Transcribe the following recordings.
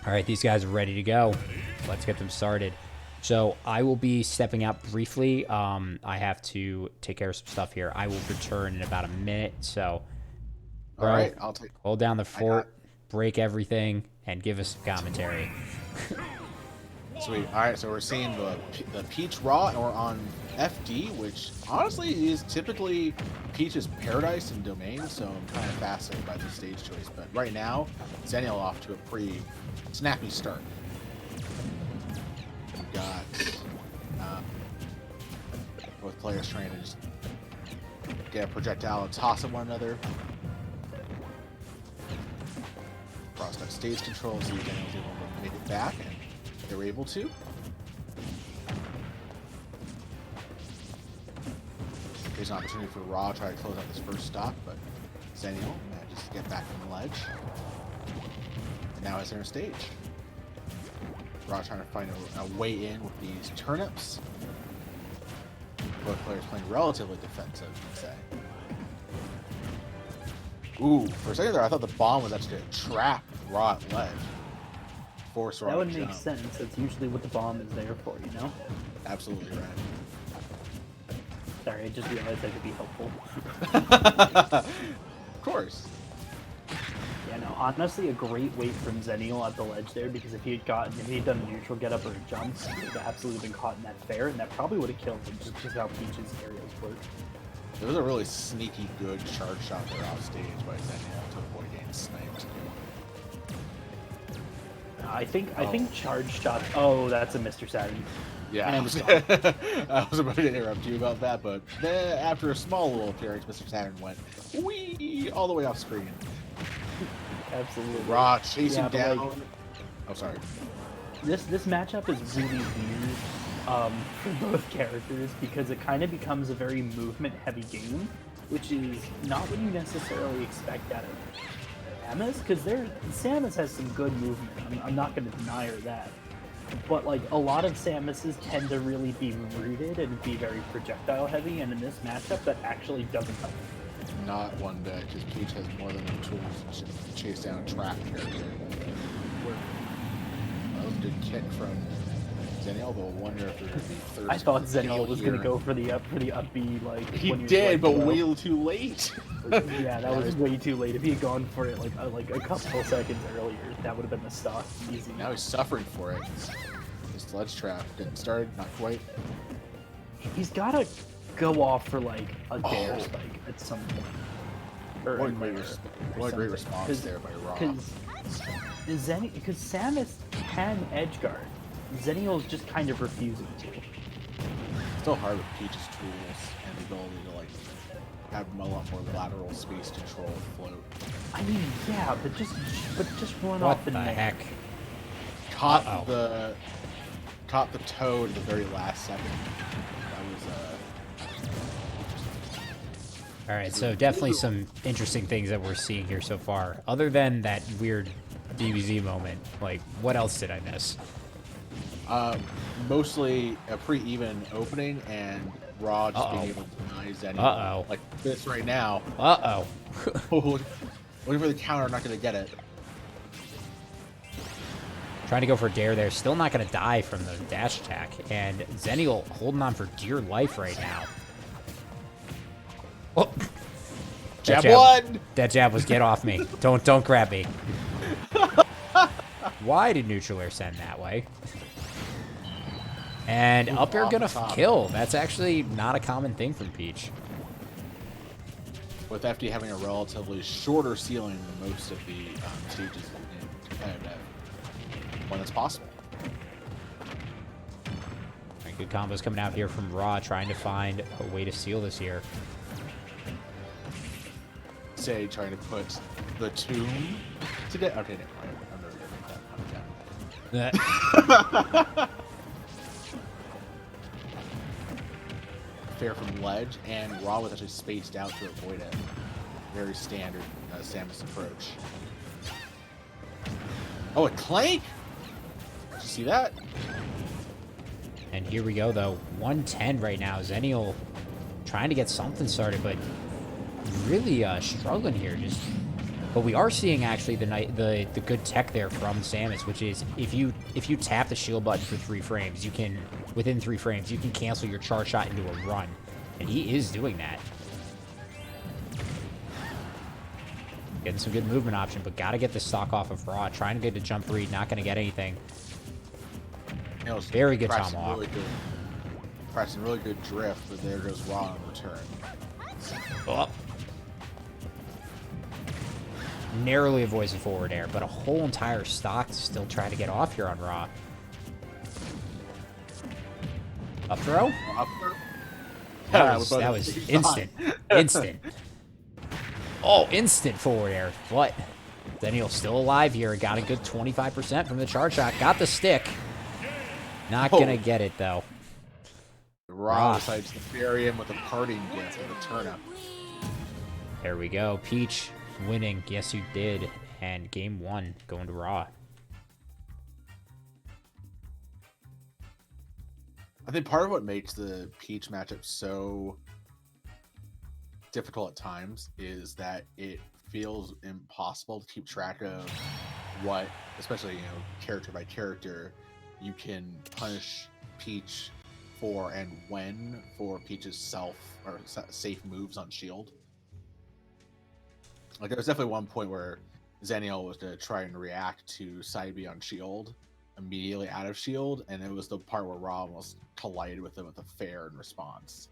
All right, these guys are ready to go. Let's get them started. So I will be stepping out briefly. I have to take care of some stuff here. I will return in about a minute. So, bro, All right, I'll take. hold down the I got. fort, break everything, and give us some commentary. Sweet. All right, so we're seeing the Peach Raw, and we're on FD, which honestly is typically Peach's paradise and domain. So I'm kind of fascinated by the stage choice. But right now, Zaeniel off to a pretty snappy start. We've got both players trying to just get a projectile and toss at one another. Crossed out stage control, so Zaeniel's able to make it back, and they were able to. There's an opportunity for Raw to try to close out this first stock, but Zaeniel manages to get back from the ledge. And now it's center stage. Raw trying to find a way in with these turnips. Both players playing relatively defensive, I'd say. Ooh, for a second there, I thought the bomb was actually a trap Raw at ledge. Force Raw That would to make jump. sense. That's usually what the bomb is there for, you know? Absolutely right. Sorry, I just realized that could be helpful. Of course. Yeah, no, honestly, a great wait from Zaeniel at the ledge there, because if he had done a neutral get up or a jump, he would have absolutely been caught in that fair, and that probably would have killed him just because how Peach's aerials work. It was a really sneaky good charge shot there off stage by Zaeniel to avoid getting sniped. I think charge shot. Oh, that's a Mr. Saturn. Yeah, And it's gone. I was about to interrupt you about that, but then after a small little appearance, Mr. Saturn went wee all the way off screen. Absolutely. Raw chasing Yeah, but, down. like, Oh, sorry. This matchup is really weird for both characters because it kind of becomes a very movement-heavy game, which is not what you necessarily expect out of Samus, because Samus has some good movement. I'm not going to deny her that. But like a lot of Samuses tend to really be rooted and be very projectile heavy, and in this matchup that actually doesn't help. Not one bit, because Peach has more than the tools to chase down a trap character. That was a good kick from Zaeniel, but I wonder if there's going to be third. I thought kill Zaeniel was going to here. go for the up B like He when was, did, like, but low. way too late. Yeah, that was way too late. If he had gone for it like a couple seconds earlier, that would have been the stock easy. Now he's suffering for it. His ledge trap didn't start, not quite. He's got to go off for like a dare Oh. spike at some point. Or What a in great, there res- or what a great something. response there by Raw. Because Samus can edge guard. Zeniel's just kind of refusing to. Still hard with Peach's tools and the ability to like have a lot more lateral space control float. I mean, yeah, but just run What off the the net. heck? Caught Uh-oh. the toad at the very last second. That was All right, so definitely some interesting things that we're seeing here so far. Other than that weird DBZ moment, like, what else did I miss? mostly a pretty even opening and Raw just being Uh-oh. able to deny Zaeniel. Uh-oh. Like this right now. Uh-oh. Looking for the counter, not gonna get it. Trying to go for dare there. Still not going to die from the dash attack. And Zaeniel holding on for dear life right now. Oh. Jab one! That jab was get off me. Don't grab me. Why did neutral air send that way? And up air off gonna the top. kill. That's actually not a common thing from Peach. With FD having a relatively shorter ceiling than most of the stages in competitive, when it's possible. Right, good combos coming out here from Raw, trying to find a way to seal this here. Say, trying to put the tomb to get. Okay, never mind. I'm never gonna make that down. Fair from ledge, and Raw was actually spaced out to avoid it. Very standard Samus approach. Oh, a clank! Did you see that? And here we go, though. 110 right now. Zaeniel trying to get something started, but really struggling here. Just But we are seeing actually the good tech there from Samus, which is if you tap the shield button for 3 frames, you can within 3 frames you can cancel your charge shot into a run, and he is doing that. Getting some good movement option, but gotta get the stock off of Raw. Trying to get a jump read, not gonna get anything. Very good tomahawk. Pressing really good drift, but there goes Raw in return. Oh. Narrowly avoids the forward air, but a whole entire stock to still try to get off here on Raw. Up throw? Up throw? That was instant. Instant. Oh, instant forward air. But Zaeniel still alive here. Got a good 25% from the charge shot. Got the stick. Not gonna get it, though. Raw decides to bury him with a parting gift of a turnip. There we go. Peach winning. Yes, you did. And game 1 going to Raw. I think part of what makes the Peach matchup so difficult at times is that it feels impossible to keep track of what, especially, character by character, you can punish Peach for and when for Peach's safe moves on shield. Like, there was definitely one point where Zaeniel was to try and react to side B on shield immediately out of shield, and it was the part where Ra almost collided with him with a fair in response.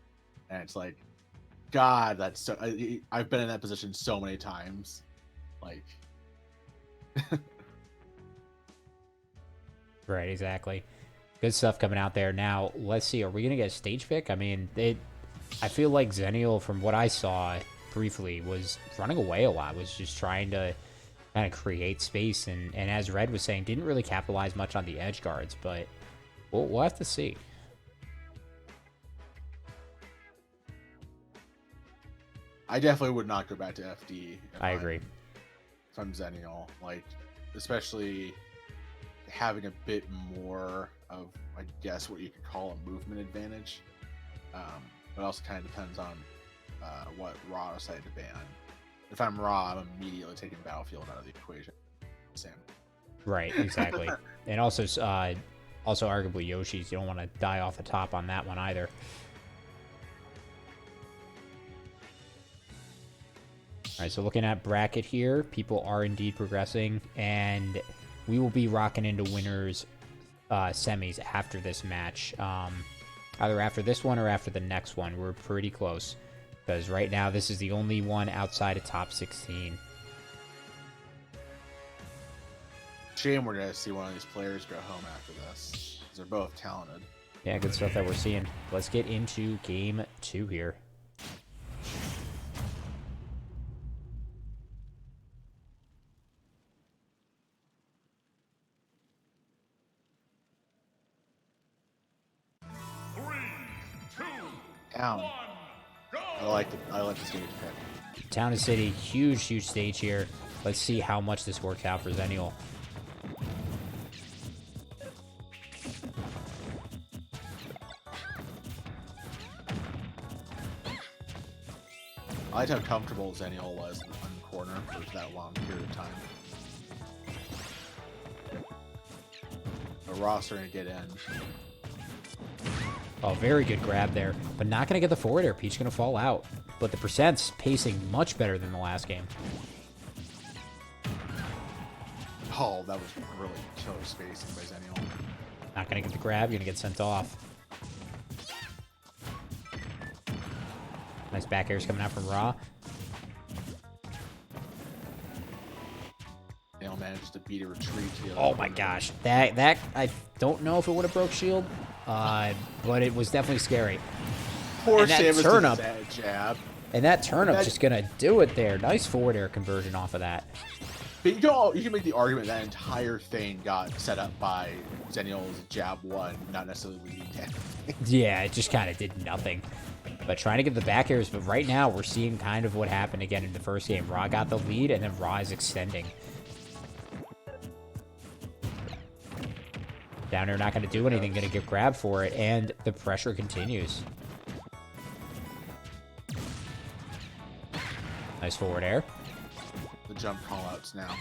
And it's like, God, that's so... I've been in that position so many times. Like... Right, exactly. Good stuff coming out there. Now, let's see. Are we going to get a stage pick? I mean, I feel like Zaeniel, from what I saw briefly, was running away a lot. Was just trying to kind of create space. And as Red was saying, didn't really capitalize much on the edge guards. But we'll have to see. I definitely would not go back to FD. I agree. If I'm Zaeniel. Like, especially having a bit more of, I guess, what you could call a movement advantage. But also kind of depends on what Raw decided to ban. If I'm Raw, I'm immediately taking Battlefield out of the equation. Sam. Right, exactly. And also arguably Yoshi's. You don't want to die off the top on that one either. All right, so looking at bracket here, people are indeed progressing, and we will be rocking into winners semis after this match. Either after this one or after the next one. We're pretty close, because right now this is the only one outside of top 16. Shame we're going to see one of these players go home after this, because they're both talented. Yeah, good stuff that we're seeing. Let's get into game 2 here. Town. I like the stage pick. Town and City, huge stage here. Let's see how much this works out for Zaeniel. I liked how comfortable Zaeniel was in the corner for that long period of time. The roster to get in. Oh, very good grab there, but not going to get the forward air. Peach going to fall out, but the percent's pacing much better than the last game. Oh, that was really killer spacing by Zaeniel. Not going to get the grab. You're going to get sent off. Nice back airs coming out from Ra. Zaeniel managed to beat a retreat. Oh my gosh, that I don't know if it would have broke shield, but it was definitely scary. Poor Samus turnip. Jab. And that turnip just gonna do it there. Nice forward air conversion off of that. But you can make the argument that entire thing got set up by Zaeniel's jab 1, not necessarily leading to anything. Yeah, it just kind of did nothing. But trying to get the back airs, but right now we're seeing kind of what happened again in the first game. Ra got the lead, and then Ra is extending. Down air not going to do anything, going to get grabbed for it, and the pressure continues. Nice forward air. The jump callouts now.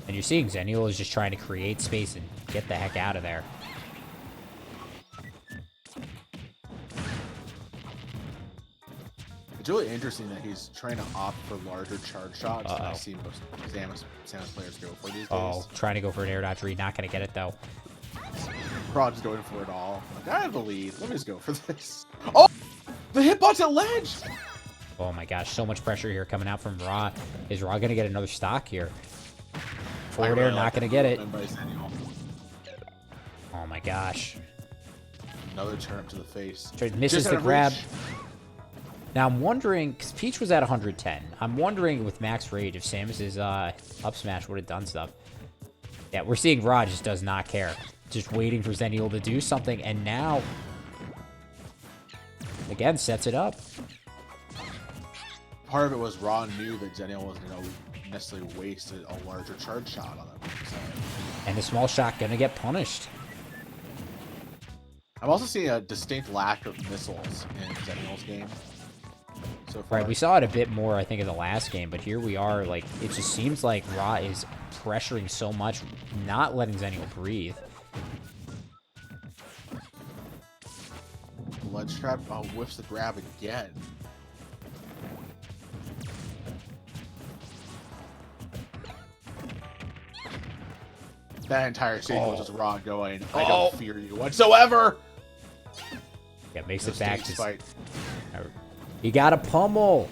And you're seeing Zaeniel is just trying to create space and get the heck out of there. It's really interesting that he's trying to opt for larger charge shots than I Uh-oh. see most Samus players go for these days. Oh, trying to go for an air dodge read. Not going to get it, though. Rod's going for it all. Like, I have the lead. Let me just go for this. Oh! The hitbox at ledge! Oh my gosh, so much pressure here coming out from Ra. Is Ra going to get another stock here? Forward air, not going to get it. Oh my gosh. Another turn up to the face. Misses Just the out of grab. reach. Now I'm wondering, because Peach was at 110. I'm wondering with max rage if Samus's up smash would have done stuff. Yeah, we're seeing Ra just does not care. Just waiting for Zaeniel to do something, and now again sets it up. Part of it was Ra knew that Zaeniel wasn't going to necessarily waste a larger charge shot on him. So. And the small shot gonna get punished. I'm also seeing a distinct lack of missiles in Zeniel's game so far. Right, we saw it a bit more, I think, in the last game, but here we are, like, it just seems like Ra is pressuring so much, not letting Zaeniel breathe. Ledge trap whiffs the grab again. That entire stage was just Ra going, I don't fear you whatsoever! Yeah, makes No it back. stage fight. He got a pummel.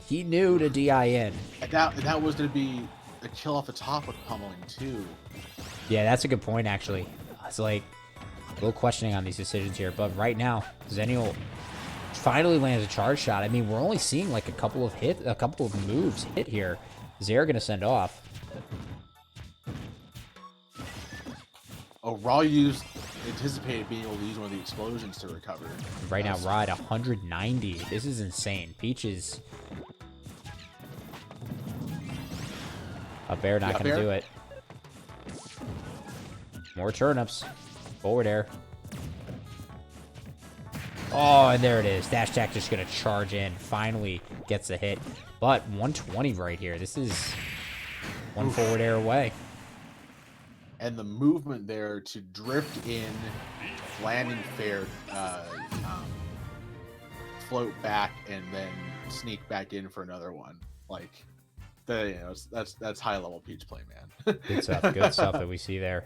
He knew to DIN. And that was going to be a kill off the top with pummeling too. Yeah, that's a good point, actually. It's like a little questioning on these decisions here, but right now, Zaeniel finally lands a charge shot. I mean, we're only seeing like a couple of moves hit here. Zaire gonna send off. Oh, anticipated being able to use one of the explosions to recover. Right now, Ra at 190. This is insane. Peach is up air, not Up gonna air? do it. More turnips. Forward air. Oh, and there it is. Dash attack just gonna charge in. Finally gets a hit. But 120 right here. This is one forward air away. And the movement there to drift in, landing fair, float back, and then sneak back in for another one. Like, that's high level Peach play, man. Good stuff. Good stuff that we see there.